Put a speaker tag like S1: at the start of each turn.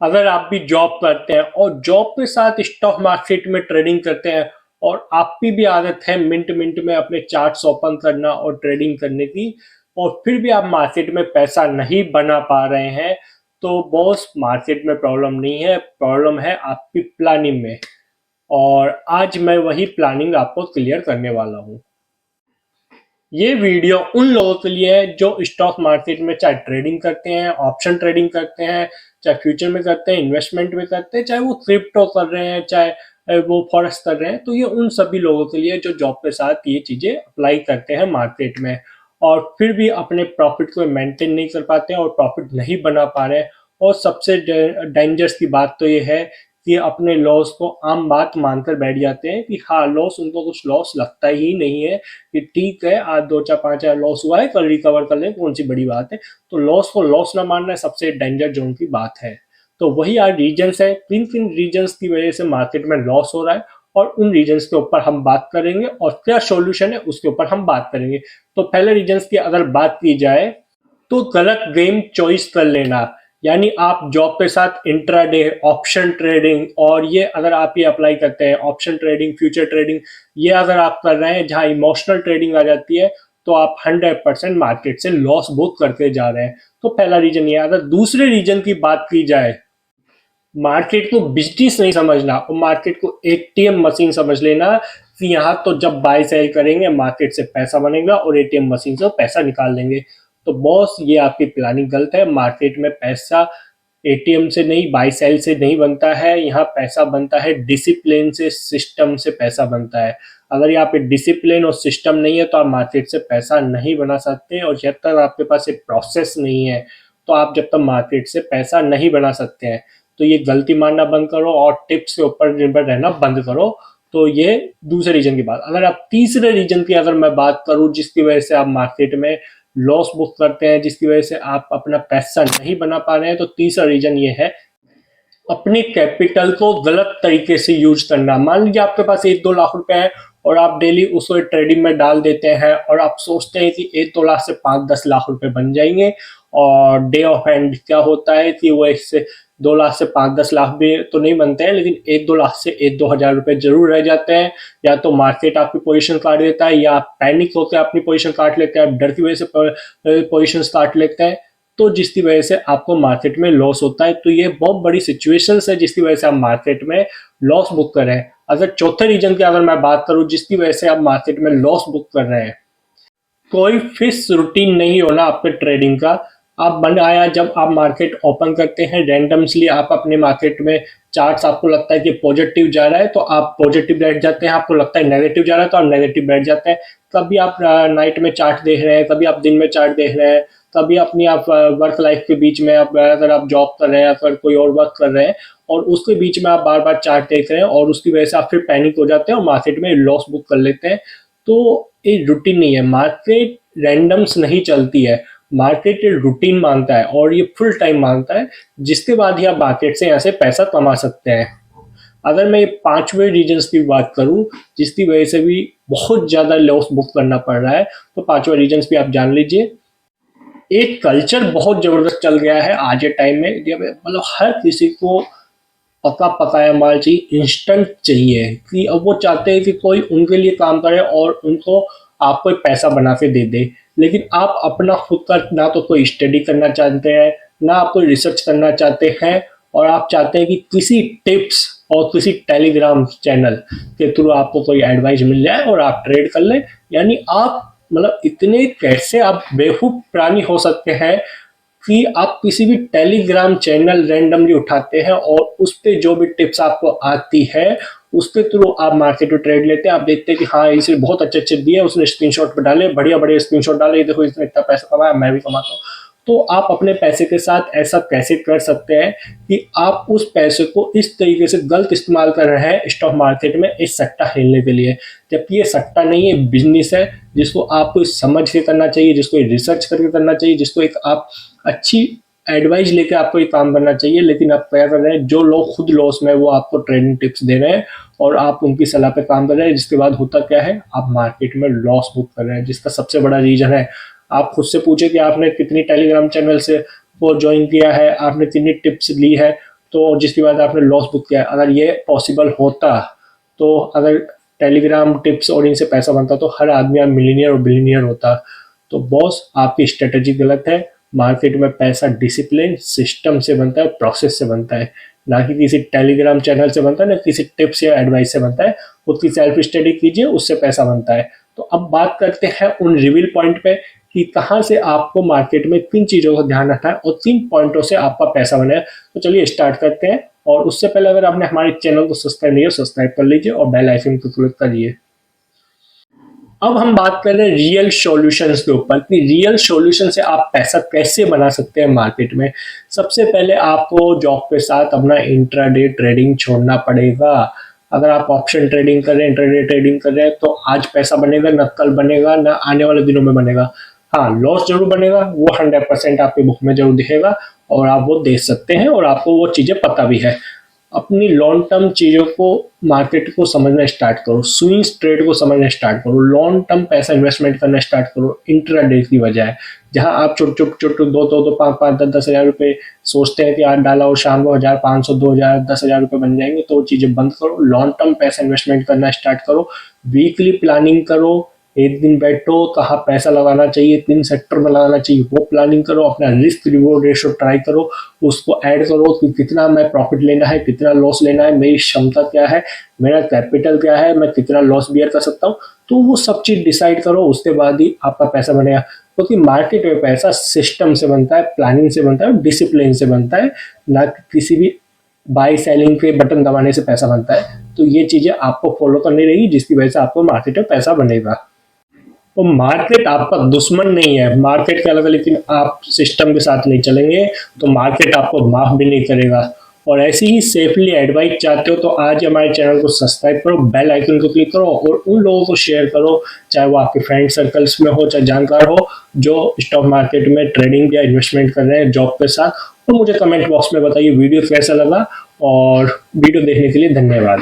S1: अगर आप भी जॉब करते हैं और जॉब के साथ स्टॉक मार्केट में ट्रेडिंग करते हैं और आपकी भी आदत है मिनट मिनट में अपने चार्ट्स ओपन करना और ट्रेडिंग करने की, और फिर भी आप मार्केट में पैसा नहीं बना पा रहे हैं, तो बॉस मार्केट में प्रॉब्लम नहीं है, प्रॉब्लम है आपकी प्लानिंग में। और आज मैं वही प्लानिंग आपको क्लियर करने वाला हूँ। ये वीडियो उन लोगों के लिए है जो स्टॉक मार्केट में चाहे ट्रेडिंग करते हैं, ऑप्शन ट्रेडिंग करते हैं, चाहे फ्यूचर में करते हैं, इन्वेस्टमेंट में करते हैं, चाहे वो क्रिप्टो कर रहे हैं, चाहे वो फॉरेक्स कर रहे हैं। तो ये उन सभी लोगों के लिए जो जॉब के साथ ये चीजें अप्लाई करते हैं मार्केट में और फिर भी अपने प्रॉफिट को मेंटेन नहीं कर पाते हैं और प्रॉफिट नहीं बना पा रहे हैं। और सबसे डेंजरस की बात तो ये है कि अपने लॉस को आम बात मानकर बैठ जाते हैं कि हाँ, लॉस, उनको कुछ लॉस लगता ही नहीं है कि ठीक है, आज 2 4 5 हज़ार लॉस हुआ है, कल रिकवर कर लें, कौन सी बड़ी बात है। तो लॉस को लॉस ना मानना सबसे डेंजर जोन की बात है। तो वही आज रीजंस है, किन किन रीजंस की वजह से मार्केट में लॉस हो रहा है, और उन रीजंस के ऊपर हम बात करेंगे और क्या सॉल्यूशन है उसके ऊपर हम बात करेंगे। तो पहले रीजंस की अगर बात की जाए तो गलत गेम चॉइस कर लेना, यानी आप जॉब के साथ इंट्राडे, ऑप्शन ट्रेडिंग, और ये अगर आप ये अप्लाई करते हैं ऑप्शन ट्रेडिंग, फ्यूचर ट्रेडिंग, ये अगर आप कर रहे हैं जहां इमोशनल ट्रेडिंग आ जाती है, तो आप 100% मार्केट से लॉस बुक करते जा रहे हैं। तो पहला रीजन ये है। अगर दूसरे रीजन की बात की जाए, मार्केट को बिजनेस नहीं समझना और मार्केट को एटीएम मशीन समझ लेना कि यहाँ तो जब बाय सेल करेंगे मार्केट से पैसा बनेगा और एटीएम मशीन से पैसा निकाल लेंगे। तो बॉस, ये आपकी प्लानिंग गलत है। मार्केट में पैसा एटीएम से नहीं, बाय सेल से नहीं बनता है। यहाँ पैसा बनता है डिसिप्लिन से, सिस्टम से पैसा बनता है। अगर यहाँ पे डिसिप्लिन और सिस्टम नहीं है तो आप मार्केट से पैसा नहीं बना सकते, और जब तक आपके पास एक प्रोसेस नहीं है तो आप जब तक मार्केट से पैसा नहीं बना सकते हैं। तो ये गलती मानना बंद करो और टिप्स के ऊपर निर्भर रहना बंद करो। तो ये दूसरे रीजन की बात। अगर आप तीसरे रीजन की अगर मैं बात करूं जिसकी वजह से आप मार्केट में लॉस बुक करते हैं, जिसकी वजह से आप अपना पैसा नहीं बना पा रहे हैं, तो तीसरा रीजन ये है अपने कैपिटल को गलत तरीके से यूज करना। मान लीजिए आपके पास 1 2 लाख रुपए है और आप डेली उसको ट्रेडिंग में डाल देते हैं और आप सोचते हैं कि 1 2 लाख से 5 10 लाख रुपए बन जाएंगे, और डे ऑफ एंड क्या होता है कि वो इससे 2 लाख से 5 10 लाख भी तो नहीं बनते हैं, लेकिन 1 2 लाख से 1 2 हज़ार रुपए जरूर रह जाते हैं। या तो मार्केट आपकी पोजीशन काट देता है, या आप पैनिक होकर अपनी पोजीशन काट लेते हैं, आप डर की वजह से पोजीशन काट लेते हैं, तो जिसकी वजह से आपको मार्केट में लॉस होता है। तो ये बहुत बड़ी सिचुएशन है जिसकी वजह से आप मार्केट में लॉस बुक कर रहे हैं। अगर चौथे रीजन की अगर मैं बात करूं जिसकी वजह से आप मार्केट में लॉस बुक कर रहे हैं, कोई फिक्स रूटीन नहीं होना आपके ट्रेडिंग का। आप बन आया जब आप मार्केट ओपन करते हैं रैंडमली, आप अपने मार्केट में चार्ट्स, आपको लगता है कि पॉजिटिव जा रहा है तो आप पॉजिटिव बैठ जाते हैं, आपको लगता है नेगेटिव जा रहा है तो आप नेगेटिव बैठ जाते हैं। कभी आप नाइट में चार्ट देख रहे हैं, कभी आप दिन में चार्ट देख रहे हैं, कभी अपनी आप वर्क लाइफ के बीच में आप अगर आप जॉब कर रहे हैं, अगर कोई और वर्क कर रहे हैं और उसके बीच में आप बार बार चार्ट देख रहे हैं, और उसकी वजह से आप फिर पैनिक हो जाते हैं और मार्केट में लॉस बुक कर लेते हैं। तो ये रूटीन नहीं है, मार्केट रैंडम्स नहीं चलती है, मार्केट ये रूटीन मांगता है और ये फुल टाइम मांगता है, जिसके बाद ही आप मार्केट से यहाँ से पैसा कमा सकते हैं। अगर मैं पांचवें रीजन्स की बात करूं जिसकी वजह से भी बहुत ज्यादा लॉस बुक करना पड़ रहा है, तो पांचवा रीजन्स भी आप जान लीजिए। एक कल्चर बहुत जबरदस्त चल गया है आज के टाइम में, जब मतलब हर किसी को पका पकाया माल चाहिए, इंस्टेंट चाहिए, कि अब वो चाहते हैं कि कोई उनके लिए काम करे और उनको आपको पैसा बना के दे दे। लेकिन आप अपना खुद का ना तो कोई स्टडी करना चाहते हैं, ना आप कोई रिसर्च करना चाहते हैं, और आप चाहते हैं कि किसी टिप्स और किसी टेलीग्राम चैनल के थ्रू आपको कोई एडवाइस मिल जाए और आप ट्रेड कर लें। यानी आप मतलब इतने कैसे आप बेवकूफ प्राणी हो सकते हैं कि आप किसी भी टेलीग्राम चैनल रैंडमली उठाते हैं और उस पे जो भी टिप्स आपको आती है उसके थ्रू आप मार्केट में ट्रेड लेते हैं। आप देखते हैं कि हाँ, इसे बहुत अच्छे अच्छे दिए, उसने स्क्रीनशॉट पे डाले, बढ़िया बढ़िया स्क्रीनशॉट डाले, देखो इसने इतना पैसा कमाया, मैं भी कमाता हूँ। तो आप अपने पैसे के साथ ऐसा कैसे कर सकते हैं कि आप उस पैसे को इस तरीके से गलत इस्तेमाल कर रहे हैं स्टॉक मार्केट में इस सट्टा खेलने के लिए, जबकि ये सट्टा नहीं है, बिजनेस है, जिसको आपको समझ के करना चाहिए, जिसको रिसर्च करके करना चाहिए, जिसको एक आप अच्छी एडवाइस लेके आपको ये काम करना चाहिए। लेकिन आप क्या कर रहे हैं, जो लोग खुद लॉस में वो आपको ट्रेडिंग टिप्स दे रहे हैं और आप उनकी सलाह पे काम कर रहे हैं, जिसके बाद होता क्या है, आप मार्केट में लॉस बुक कर रहे हैं, जिसका सबसे बड़ा रीजन है। आप खुद से पूछे कि आपने कितनी टेलीग्राम चैनल से वो ज्वाइन किया है, आपने कितनी टिप्स ली है, तो जिसकी वजह से आपने लॉस बुक किया है, अगर ये पॉसिबल होता, तो अगर टेलीग्राम टिप्स और इनसे पैसा बनता तो हर आदमी अब मिलीनियर और बिलीनियर होता। तो बॉस आपकी स्ट्रेटजी गलत है। मार्केट में पैसा डिसिप्लिन सिस्टम से बनता है, प्रोसेस से बनता है, ना कि किसी टेलीग्राम चैनल से बनता है, ना किसी टिप्स या एडवाइस से बनता है। खुद की सेल्फ स्टडी कीजिए, उससे पैसा बनता है। तो अब बात करते हैं उन रिवील पॉइंट पे कि कहाँ से आपको मार्केट में किन चीज़ों का ध्यान रखना है और 3 पॉइंटों से आपका पैसा बने। तो चलिए स्टार्ट करते हैं। और उससे पहले अगर आपने हमारे चैनल को सब्सक्राइब नहीं किया, सब्सक्राइब कर लीजिए और बेल आइकन को क्लिक करिए। अब हम बात कर रहे हैं रियल सॉल्यूशंस के ऊपर कि रियल सॉल्यूशन से आप पैसा कैसे बना सकते हैं मार्केट में। सबसे पहले आपको जॉब के साथ अपना इंट्राडे ट्रेडिंग छोड़ना पड़ेगा। अगर आप ऑप्शन ट्रेडिंग कर रहे हैं, इंट्राडे ट्रेडिंग कर रहे हैं, तो आज पैसा बनेगा, न कल बनेगा, न आने वाले दिनों में बनेगा। हाँ, लॉस जरूर बनेगा, वो 100% आपके बुक में जरूर दिखेगा और आप वो देख सकते हैं और आपको वो चीज़ें पता भी है। अपनी लॉन्ग टर्म चीज़ों को, मार्केट को समझना स्टार्ट करो, स्विंग्स ट्रेड को समझना स्टार्ट करो, लॉन्ग टर्म पैसा इन्वेस्टमेंट करना स्टार्ट करो इंट्राडे की बजाय। जहां आप छोटे दो 5 10 हज़ार रुपये सोचते हैं कि आज डाला और शाम को 1,500 2,000 10,000 रुपये बन जाएंगे, तो वो चीज़ें बंद करो। लॉन्ग टर्म पैसा इन्वेस्टमेंट करना स्टार्ट करो, वीकली प्लानिंग करो, एक दिन बैठो कहाँ पैसा लगाना चाहिए, 3 सेक्टर में लगाना चाहिए, वो प्लानिंग करो, अपना रिस्क रिवॉर्ड रेशो ट्राई करो, उसको ऐड करो कि कितना मैं प्रॉफिट लेना है, कितना लॉस लेना है, मेरी क्षमता क्या है, मेरा कैपिटल क्या है, मैं कितना लॉस बियर कर सकता हूँ। तो वो सब चीज़ डिसाइड करो, उसके बाद ही आपका पैसा बनेगा। क्योंकि मार्केट में पैसा सिस्टम से बनता है, प्लानिंग से बनता है, डिसिप्लिन से बनता है, ना कि किसी भी बाई सेलिंग के बटन दबाने से पैसा बनता है। तो ये चीज़ें आपको फॉलो करनी रहेगी, जिसकी वजह से आपको मार्केट में पैसा बनेगा। तो मार्केट आपका दुश्मन नहीं है, मार्केट का, लेकिन आप सिस्टम के साथ नहीं चलेंगे तो मार्केट आपको माफ भी नहीं करेगा। और ऐसी ही सेफली एडवाइस चाहते हो तो आज हमारे चैनल को सब्सक्राइब करो, बेल आइकन को क्लिक करो और उन लोगों को शेयर करो, चाहे वो आपके फ्रेंड सर्कल्स में हो, चाहे जानकार हो, जो स्टॉक मार्केट में ट्रेडिंग या इन्वेस्टमेंट कर रहे हैं जॉब के साथ। और मुझे कमेंट बॉक्स में बताइए वीडियो कैसा लगा, और वीडियो देखने के लिए धन्यवाद।